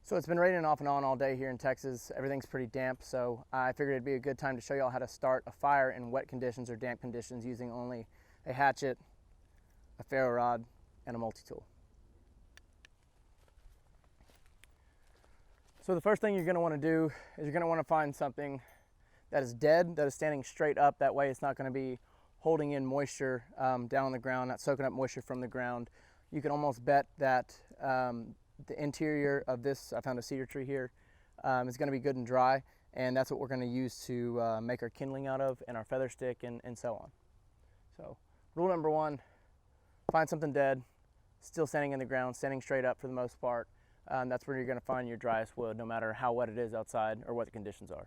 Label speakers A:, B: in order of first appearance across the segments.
A: So it's been raining off and on all day here in Texas. Everything's pretty damp, so I figured it'd be a good time to show y'all how to start a fire in wet conditions or damp conditions using only a hatchet, a ferro rod, and a multi-tool. So the first thing you're gonna wanna do is you're gonna wanna find something that is dead, that is standing straight up. That way it's not gonna be holding in moisture down on the ground, not soaking up moisture from the ground. You can almost bet that the interior of this, I found a cedar tree here, is going to be good and dry, and that's what we're going to use to make our kindling out of and our feather stick and so on. So rule number one, find something dead, still standing in the ground, standing straight up for the most part. That's where you're going to find your driest wood, no matter how wet it is outside or what the conditions are.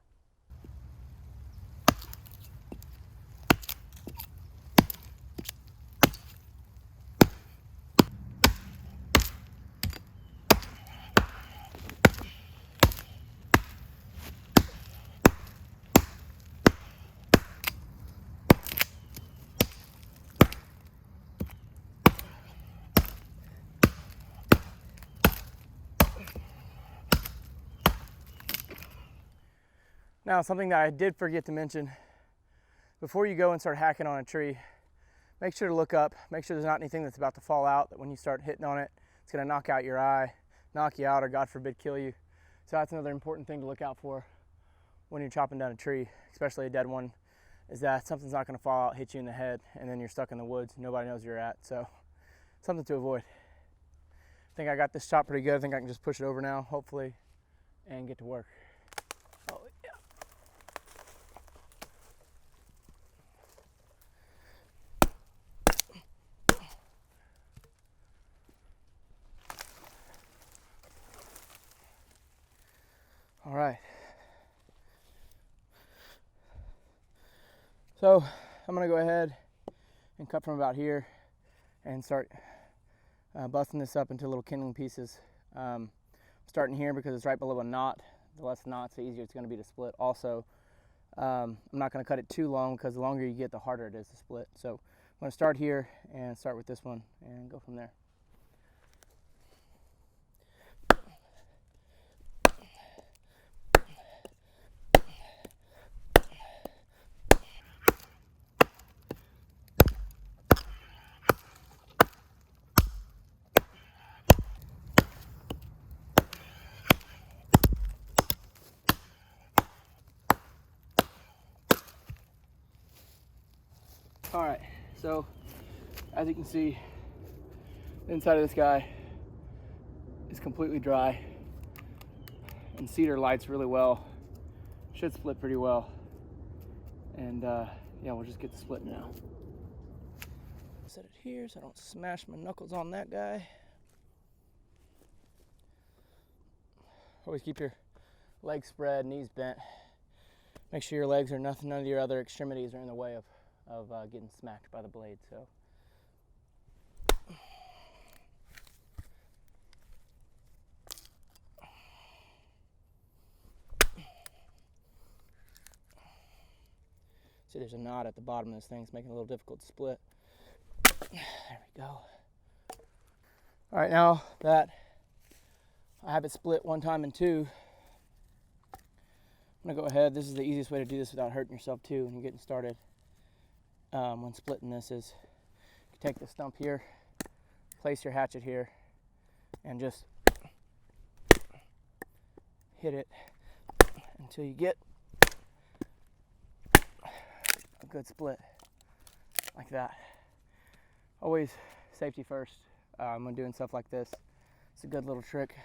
A: Now, something that I did forget to mention, before you go and start hacking on a tree, make sure to look up, make sure there's not anything that's about to fall out, that when you start hitting on it, it's gonna knock out your eye, knock you out, or God forbid, kill you. So that's another important thing to look out for when you're chopping down a tree, especially a dead one, is that something's not gonna fall out, hit you in the head, and then you're stuck in the woods, nobody knows where you're at. So something to avoid. I think I got this chopped pretty good. I think I can just push it over now, hopefully, and get to work. Oh, yeah. All right. So I'm gonna go ahead and cut from about here and start busting this up into little kindling pieces. Starting here because it's right below a knot. The less knots, the easier it's gonna be to split. Also, I'm not gonna cut it too long because the longer you get, the harder it is to split. So I'm gonna start here and start with this one and go from there. All right, so as you can see, the inside of this guy is completely dry, and cedar lights really well, should split pretty well, and yeah, we'll just get to split now. Set it here so I don't smash my knuckles on that guy. Always keep your legs spread, knees bent. Make sure your legs are none of your other extremities are in the way of getting smacked by the blade. So see, there's a knot at the bottom of this thing. It's making it a little difficult to split. There we go. All right, now that I have it split one time and two, I'm gonna go ahead. This is the easiest way to do this without hurting yourself too when you're getting started. When splitting this is you take the stump here, place your hatchet here, and just hit it until you get a good split like that. Always safety first when doing stuff like this. It's a good little trick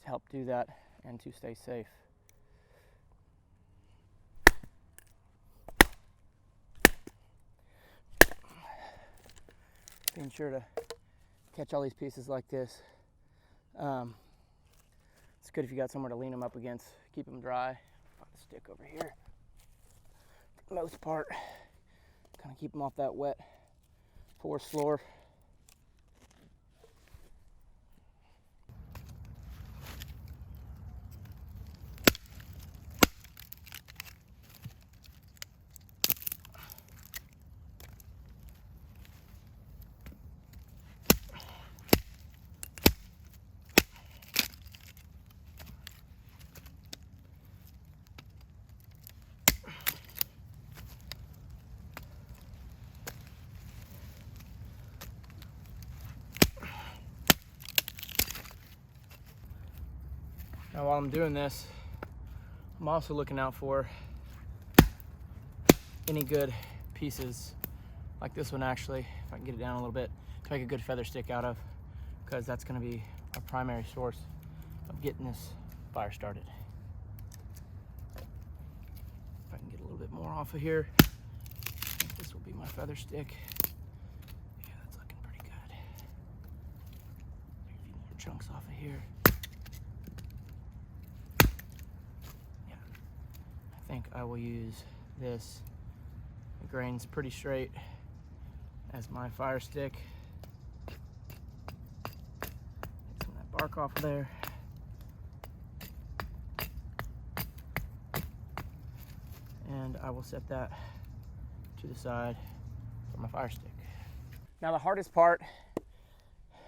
A: to help do that and to stay safe. Being sure to catch all these pieces like this. It's good if you got somewhere to lean them up against, keep them dry. Find a stick over here. For the most part, kind of keep them off that wet forest floor. while I'm doing this, I'm also looking out for any good pieces like this one, actually, if I can get it down a little bit, to make a good feather stick out of, because that's going to be our primary source of getting this fire started. If I can get a little bit more off of here, I think this will be my feather stick. Yeah, that's looking pretty good. Take a few more chunks off of here. Yeah, I think I will use this. The grain's pretty straight as my fire stick. Get some of that bark off of there. And I will set that to the side for my fire stick. Now the hardest part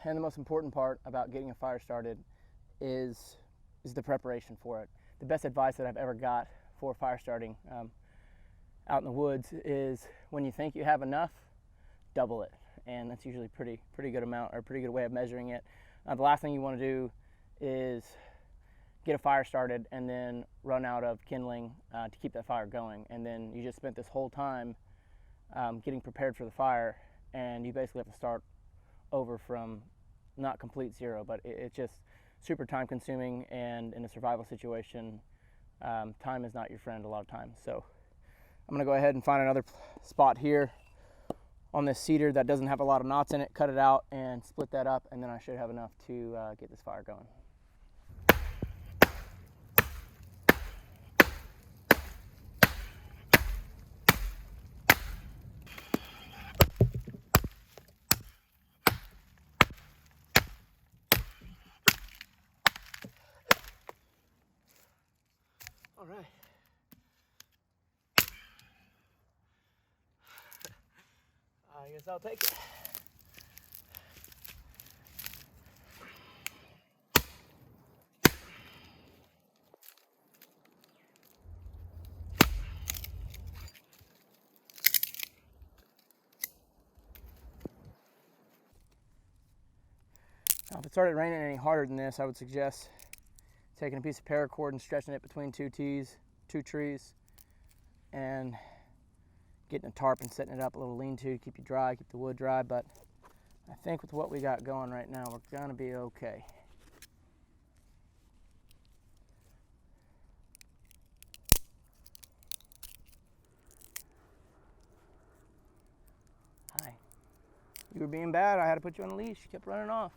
A: and the most important part about getting a fire started is the preparation for it. The best advice that I've ever got for fire starting out in the woods is when you think you have enough, double it. And that's usually pretty good amount, or a pretty good way of measuring it. The last thing you want to do is get a fire started and then run out of kindling to keep that fire going, and then you just spent this whole time getting prepared for the fire, and you basically have to start over from not complete zero, but it's just super time consuming, and in a survival situation, time is not your friend a lot of times. So I'm gonna go ahead and find another spot here on this cedar that doesn't have a lot of knots in it, cut it out and split that up, and then I should have enough to get this fire going. All right. I guess I'll take it. Now, if it started raining any harder than this, I would suggest taking a piece of paracord and stretching it between two trees, and getting a tarp and setting it up a little lean-to to keep you dry, keep the wood dry. But I think with what we got going right now, we're gonna be okay. Hi. You were being bad. I had to put you on a leash. You kept running off.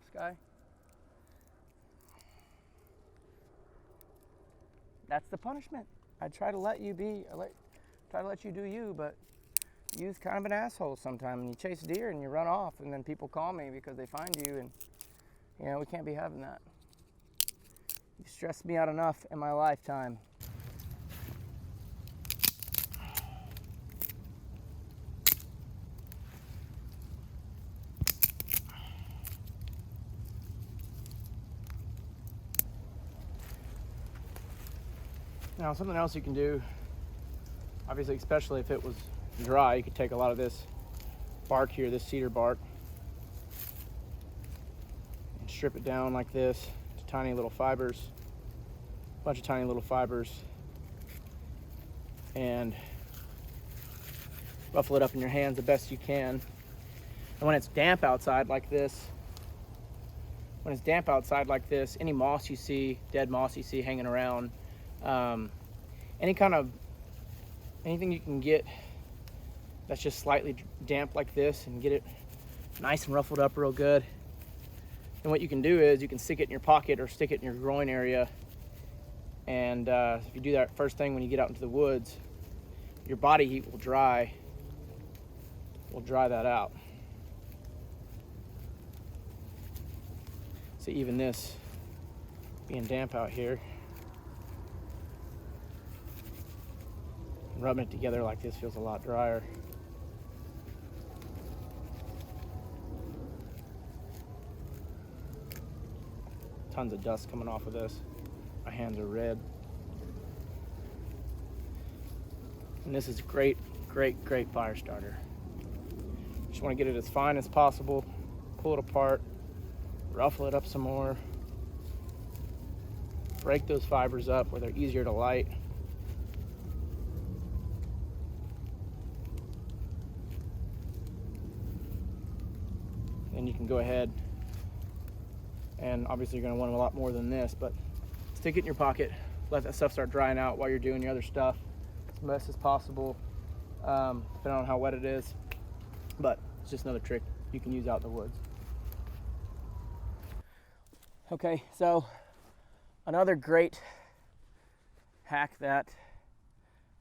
A: Sky. That's the punishment. I try to let you be, try to let you do you, but you's kind of an asshole sometimes. And you chase deer and you run off, and then people call me because they find you, and you know, we can't be having that. You stressed me out enough in my lifetime. Now, something else you can do, obviously, especially if it was dry, you could take a lot of this bark here, this cedar bark, and strip it down like this to tiny little fibers, a bunch of tiny little fibers, and ruffle it up in your hands the best you can. And when it's damp outside like this, any moss you see, dead moss you see hanging around, anything you can get that's just slightly damp like this, and get it nice and ruffled up real good. And what you can do is you can stick it in your pocket or stick it in your groin area, and if you do that first thing when you get out into the woods, your body heat will dry that out. So even this being damp out here, rubbing it together like this feels a lot drier. Tons of dust coming off of this. My hands are red. And this is a great fire starter. Just want to get it as fine as possible, pull it apart, ruffle it up some more, break those fibers up where they're easier to light. And you can go ahead, and obviously you're going to want a lot more than this, but stick it in your pocket, let that stuff start drying out while you're doing your other stuff as best as possible, depending on how wet it is. But it's just another trick you can use out in the woods. Okay, so another great hack that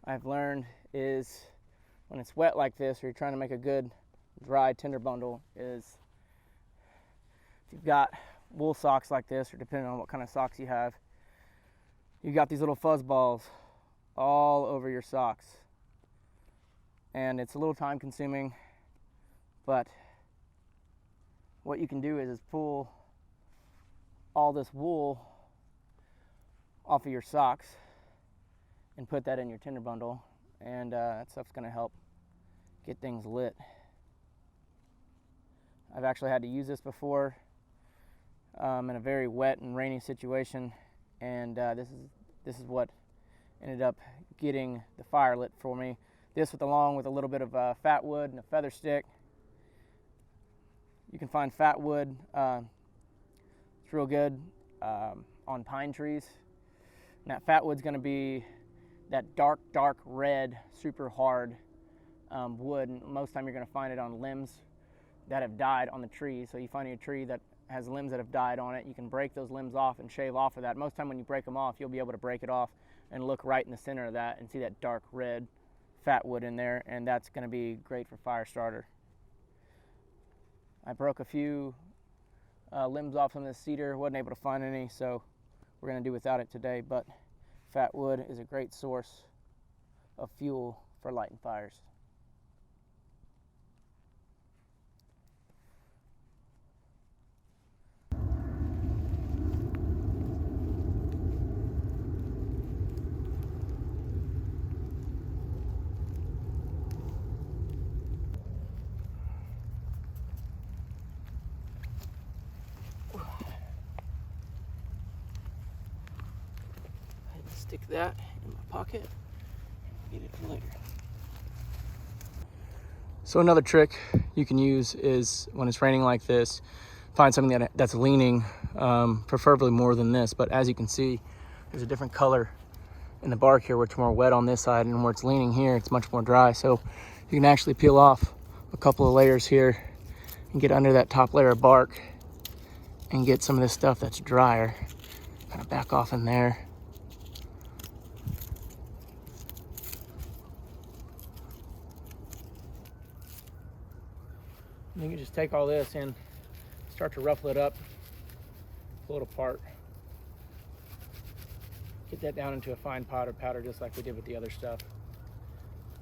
A: I've learned is when it's wet like this, or you're trying to make a good dry tinder bundle, is if you've got wool socks like this, or depending on what kind of socks you have, you got these little fuzz balls all over your socks. And it's a little time consuming, but what you can do is pull all this wool off of your socks and put that in your tinder bundle, and that stuff's going to help get things lit. I've actually had to use this before in a very wet and rainy situation, and this is what ended up getting the fire lit for me. This along with a little bit of fat wood and a feather stick. You can find fat wood, it's real good on pine trees. And that fat wood's going to be that dark red, super hard wood. And most of the time you're going to find it on limbs that have died on the tree. So you find a tree that has limbs that have died on it, you can break those limbs off and shave off of that. Most of the time when you break them off, you'll be able to break it off and look right in the center of that and see that dark red fat wood in there, and that's going to be great for fire starter. I broke a few limbs off from this cedar, wasn't able to find any, so we're going to do without it today, but fat wood is a great source of fuel for lighting fires. Stick that in my pocket and get it for later. So another trick you can use is when it's raining like this, find something that's leaning, preferably more than this, but as you can see, there's a different color in the bark here where it's more wet on this side, and where it's leaning here, it's much more dry. So you can actually peel off a couple of layers here and get under that top layer of bark and get some of this stuff that's drier. Kind of back off in there. You can just take all this and start to ruffle it up, pull it apart, get that down into a fine powder just like we did with the other stuff.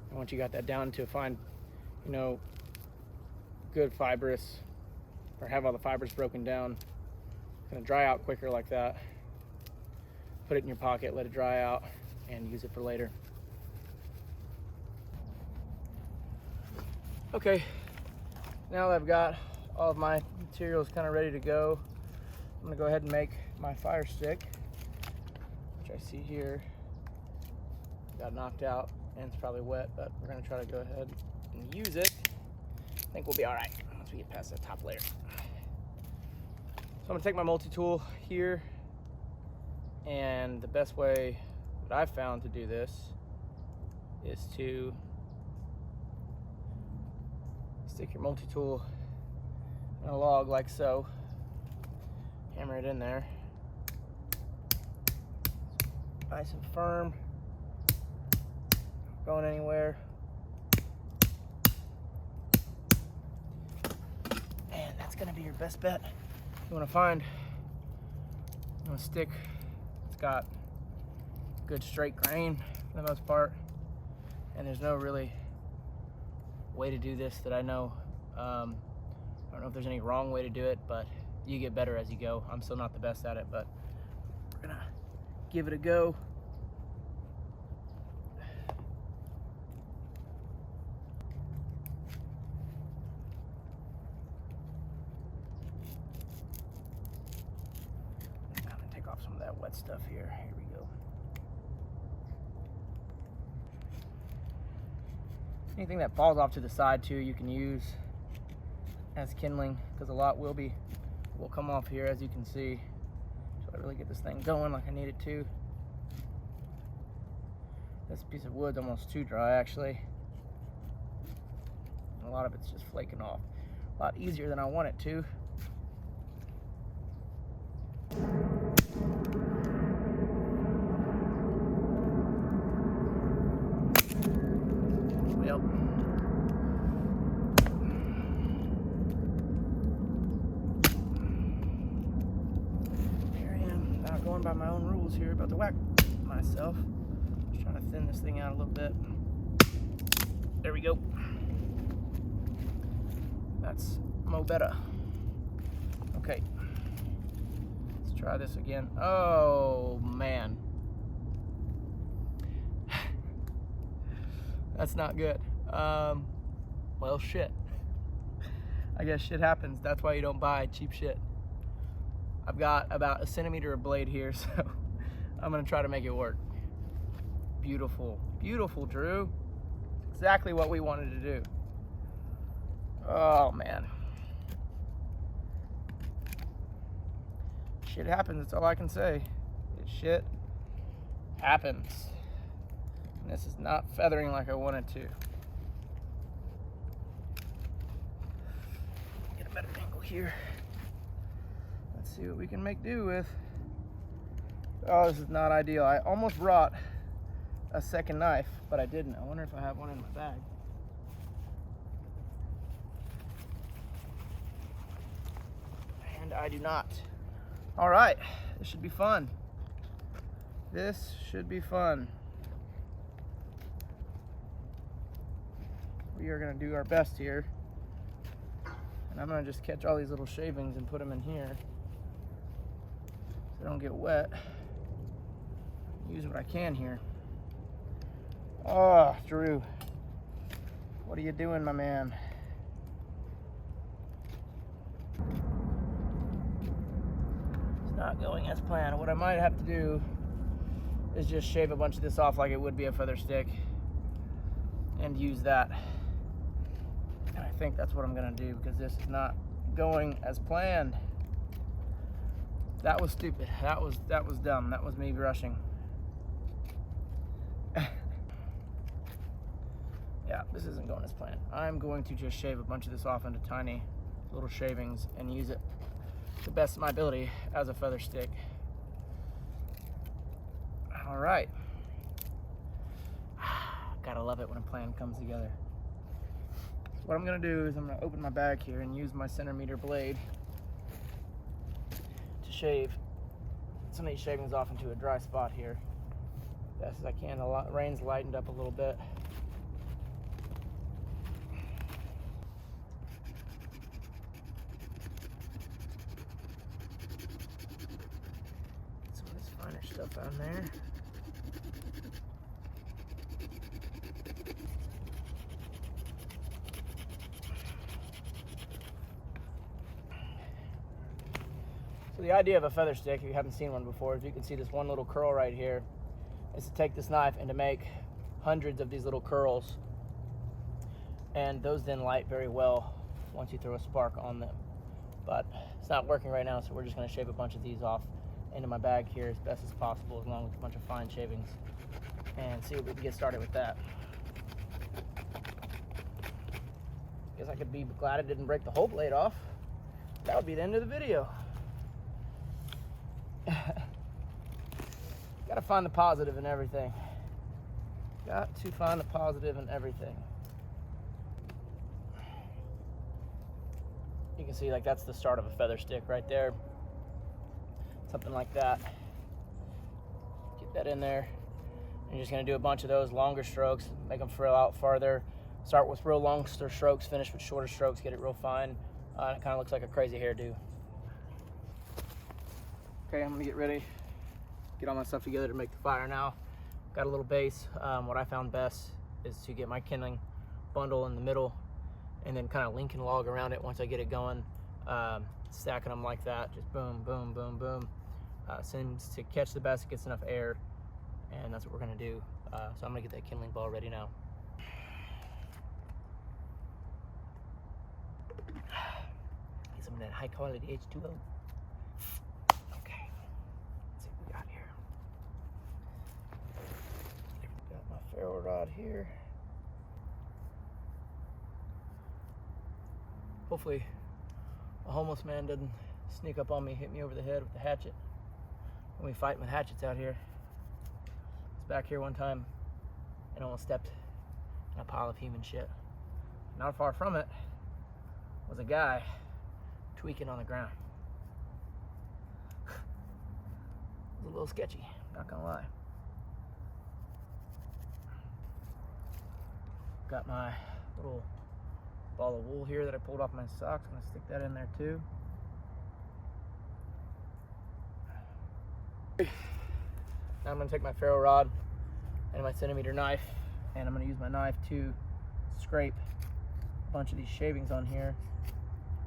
A: And once you got that down to a fine, good fibrous, or have all the fibers broken down, it's gonna dry out quicker like that. Put it in your pocket, let it dry out, and use it for later. Okay. Now that I've got all of my materials kind of ready to go, I'm going to go ahead and make my fire stick, which I see here got knocked out and it's probably wet, but we're going to try to go ahead and use it. I think we'll be all right once we get past that top layer. So I'm going to take my multi-tool here, and the best way that I've found to do this is to stick your multi-tool in a log like so, hammer it in there, nice and firm, not going anywhere, and that's going to be your best bet. You want to stick that's got good straight grain for the most part, and there's no really way to do this that I know. I don't know if there's any wrong way to do it, but you get better as you go. I'm still not the best at it, but we're gonna give it a go. I'm gonna take off some of that wet that stuff here. Here we go. Anything that falls off to the side too, you can use as kindling, because a lot will come off here, as you can see. So I really get this thing going like I need it to. This piece of wood's almost too dry, actually. And a lot of it's just flaking off. A lot easier than I want it to. Well, here I am, not going by my own rules here, about to whack myself. Just trying to thin this thing out a little bit. There we go. That's mo better. Okay, let's try this again. Oh man, that's not good. Well, shit. I guess shit happens. That's why you don't buy cheap shit. I've got about 1 centimeter of blade here, so I'm gonna try to make it work. Beautiful, beautiful, Drew. Exactly what we wanted to do. Oh man. Shit happens, that's all I can say. Shit happens. And this is not feathering like I wanted to. Get a better angle here. Let's see what we can make do with. Oh, this is not ideal. I almost brought a second knife, but I didn't. I wonder if I have one in my bag. And I do not. All right, this should be fun. This should be fun. We are gonna do our best here. And I'm gonna just catch all these little shavings and put them in here so they don't get wet. Use what I can here. Oh, Drew, what are you doing, my man? It's not going as planned. What I might have to do is just shave a bunch of this off like it would be a feather stick and use that. And I think that's what I'm gonna do, because this is not going as planned. That was stupid. That was dumb. That was me rushing. Yeah, this isn't going as planned. I'm going to just shave a bunch of this off into tiny little shavings and use it to the best of my ability as a feather stick. All right. Gotta love it when a plan comes together. So what I'm gonna do is I'm gonna open my bag here and use my centimeter blade to shave some of these shavings off into a dry spot here. Best as I can. The rain's lightened up a little bit. Some of this finer stuff on there. So the idea of a feather stick, if you haven't seen one before, is you can see this one little curl right here, is to take this knife and to make hundreds of these little curls, and those then light very well once you throw a spark on them. But it's not working right now, so we're just going to shave a bunch of these off into my bag here as best as possible, along with a bunch of fine shavings, and see if we can get started with that. Guess I could be glad it didn't break the whole blade off. That would be the end of the video. Gotta find the positive in everything. Got to find the positive in everything. You can see, like, that's the start of a feather stick right there. Something like that. Get that in there. And you're just gonna do a bunch of those longer strokes, make them frill out farther. Start with real long strokes, finish with shorter strokes, get it real fine. And it kind of looks like a crazy hairdo. Okay, I'm gonna get ready, get all my stuff together to make the fire now. Got a little base. What I found best is to get my kindling bundle in the middle and then kind of Lincoln log around it once I get it going, stacking them like that, just boom, boom, boom, boom. seems to catch the best, gets enough air, and that's what we're gonna do. So I'm gonna get that kindling ball ready now. Get some of that high quality H2O. Okay, let's see what we got here. Got my ferro rod here. Hopefully a homeless man doesn't sneak up on me, hit me over the head with the hatchet. When we fight with hatchets out here. I was back here one time and almost stepped in a pile of human shit. Not far from it was a guy tweaking on the ground. It was a little sketchy, not gonna lie. Got my little ball of wool here that I pulled off my socks. I'm gonna stick that in there too. Now I'm gonna take my ferro rod and my centimeter knife, and I'm gonna use my knife to scrape a bunch of these shavings on here.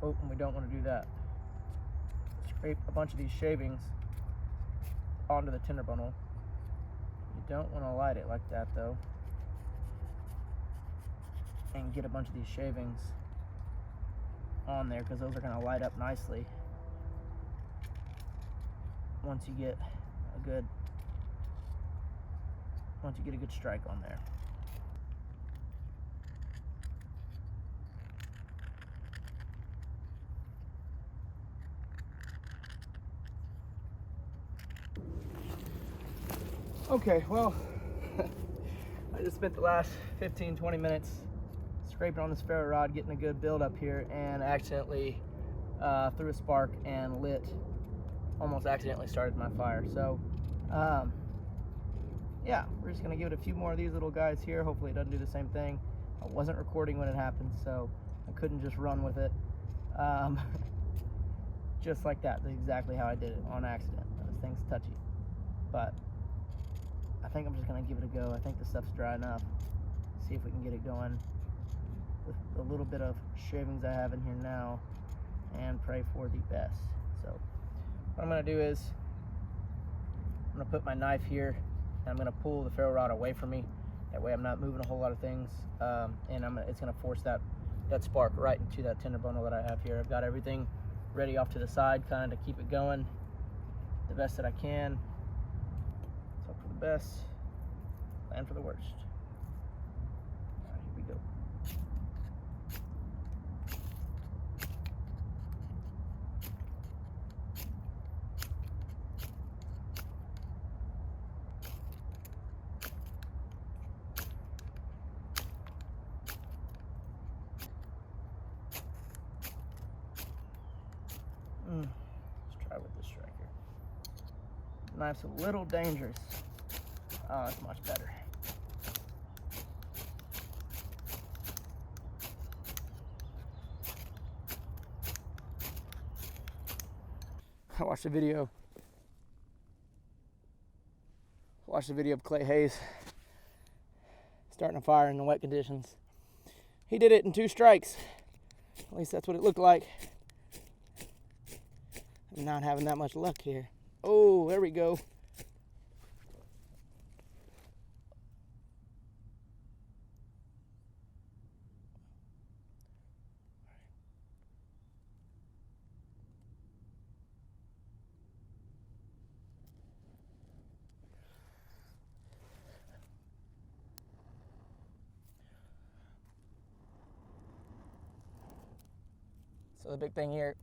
A: Oh, and we don't want to do that. Scrape a bunch of these shavings onto the tinder bundle. You don't want to light it like that though. And get a bunch of these shavings on there, because those are going to light up nicely once you get a good strike on there. Okay, well, I just spent the last 15-20 minutes scraping on this ferro rod, getting a good build up here, and accidentally threw a spark and almost accidentally started my fire. So yeah, we're just gonna give it a few more of these little guys here. Hopefully it doesn't do the same thing. I wasn't recording when it happened, so I couldn't just run with it. Just like that. That's exactly how I did it, on accident. This thing's touchy, but I think I'm just gonna give it a go. I think the stuff's dry enough. See if we can get it going with the little bit of shavings I have in here now, and pray for the best. So what I'm gonna do is I'm gonna put my knife here, and I'm gonna pull the ferro rod away from me. That way I'm not moving a whole lot of things, and it's gonna force that spark right into that tinder bundle that I have here. I've got everything ready off to the side, kind of to keep it going the best that I can. Hope for the best, plan for the worst. All right, here we go. Let's try with this striker. Knife's a little dangerous. Oh, it's much better. I watched a video of Clay Hayes starting a fire in the wet conditions. He did it in 2 strikes. At least that's what it looked like. I'm not having that much luck here. Oh, there we go. So the big thing here,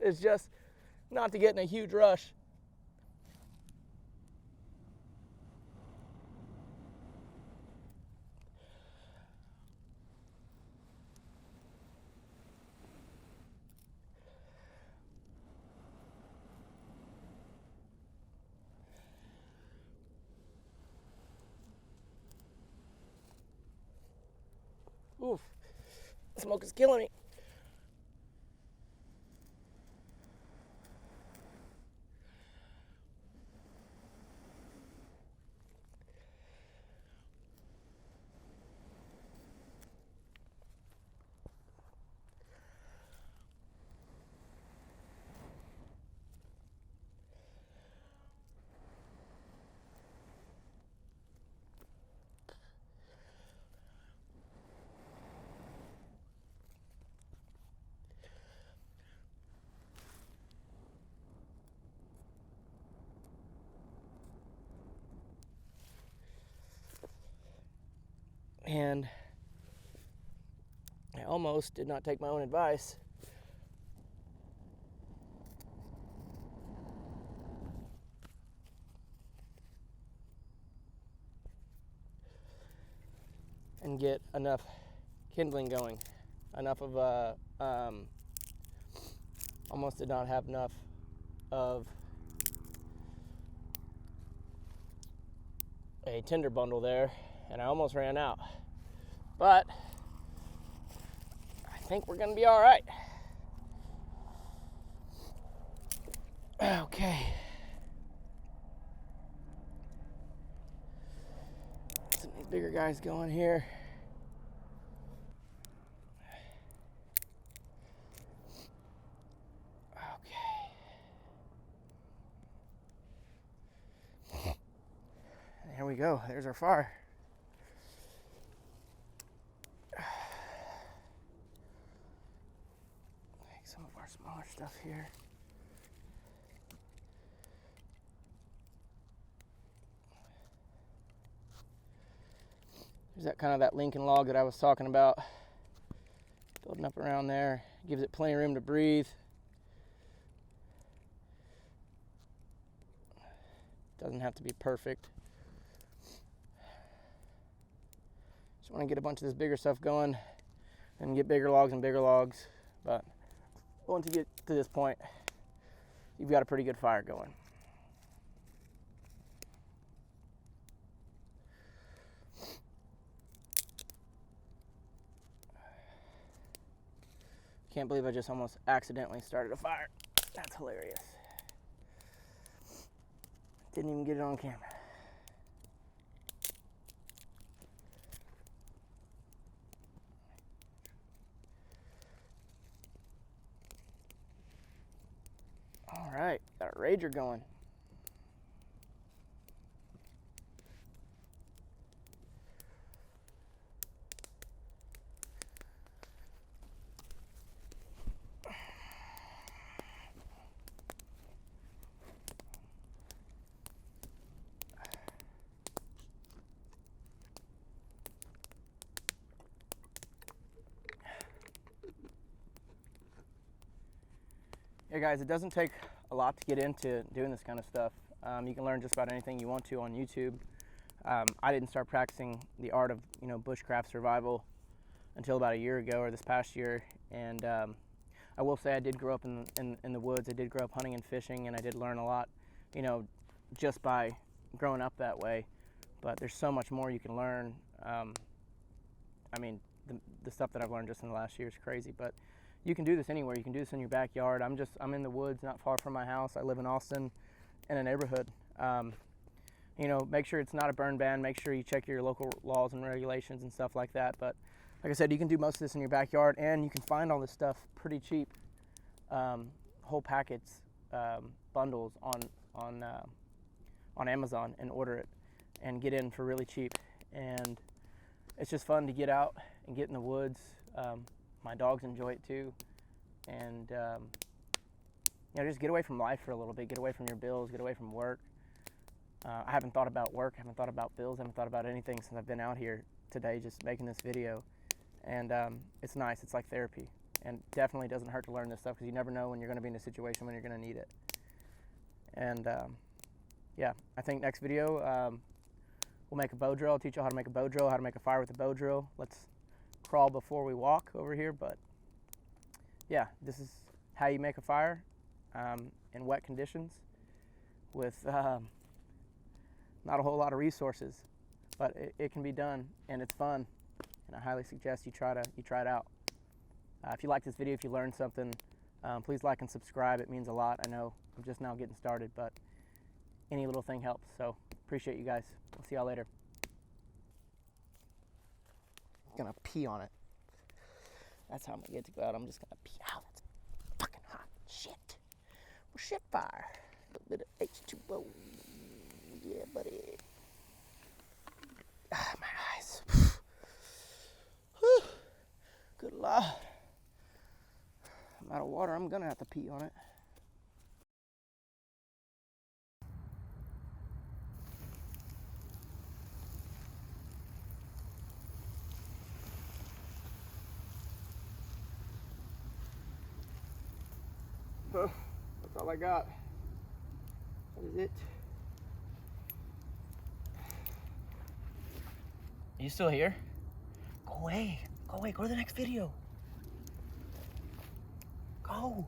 A: is just not to get in a huge rush. Oof, the smoke is killing me. And I almost did not take my own advice. And get enough kindling going. Enough of almost did not have enough of a tinder bundle there, and I almost ran out. But I think we're gonna be all right. Okay. Some of these bigger guys going here. Here we go. There's our fire. Take some of our smaller stuff here. There's that Lincoln log that I was talking about. Building up around there. Gives it plenty of room to breathe. Doesn't have to be perfect. Just want to get a bunch of this bigger stuff going and get bigger logs and bigger logs. But once you get to this point, you've got a pretty good fire going. Can't believe I just almost accidentally started a fire. That's hilarious. Didn't even get it on camera. All right, got a rager going. Yeah, guys, it doesn't take a lot to get into doing this kind of stuff. You can learn just about anything you want to on YouTube. I didn't start practicing the art of bushcraft survival until about a year ago, or this past year. And I will say I did grow up in the woods. I did grow up hunting and fishing, and I did learn a lot, just by growing up that way. But there's so much more you can learn. I mean, the stuff that I've learned just in the last year is crazy, but you can do this anywhere. You can do this in your backyard. I'm in the woods, not far from my house. I live in Austin, in a neighborhood. Make sure it's not a burn ban. Make sure you check your local laws and regulations and stuff like that. But like I said, you can do most of this in your backyard, and you can find all this stuff pretty cheap. Whole packets, bundles on Amazon, and order it and get in for really cheap. And it's just fun to get out and get in the woods. My dogs enjoy it too, and just get away from life for a little bit. Get away from your bills. Get away from work. I haven't thought about work. I haven't thought about bills. I haven't thought about anything since I've been out here today, just making this video. And it's nice. It's like therapy, and definitely doesn't hurt to learn this stuff, because you never know when you're going to be in a situation when you're going to need it. And yeah, I think next video we'll make a bow drill. I'll teach you how to make a bow drill, how to make a fire with a bow drill. Let's crawl before we walk over here. But yeah, this is how you make a fire in wet conditions with not a whole lot of resources, but it can be done, and it's fun, and I highly suggest you try it out. If you like this video, if you learned something, please like and subscribe. It means a lot. I know I'm just now getting started, but any little thing helps. So appreciate you guys. We'll see y'all later. Gonna pee on it. That's how I'm gonna get to go out. I'm just gonna pee out. It's fucking hot. Shit. Well, shit fire. A little bit of H2O. Yeah, buddy. Ah, my eyes. Whew. Good Lord. I'm out of water. I'm gonna have to pee on it. So that's all I got. That is it. Are you still here? Go away. Go away. Go to the next video. Go.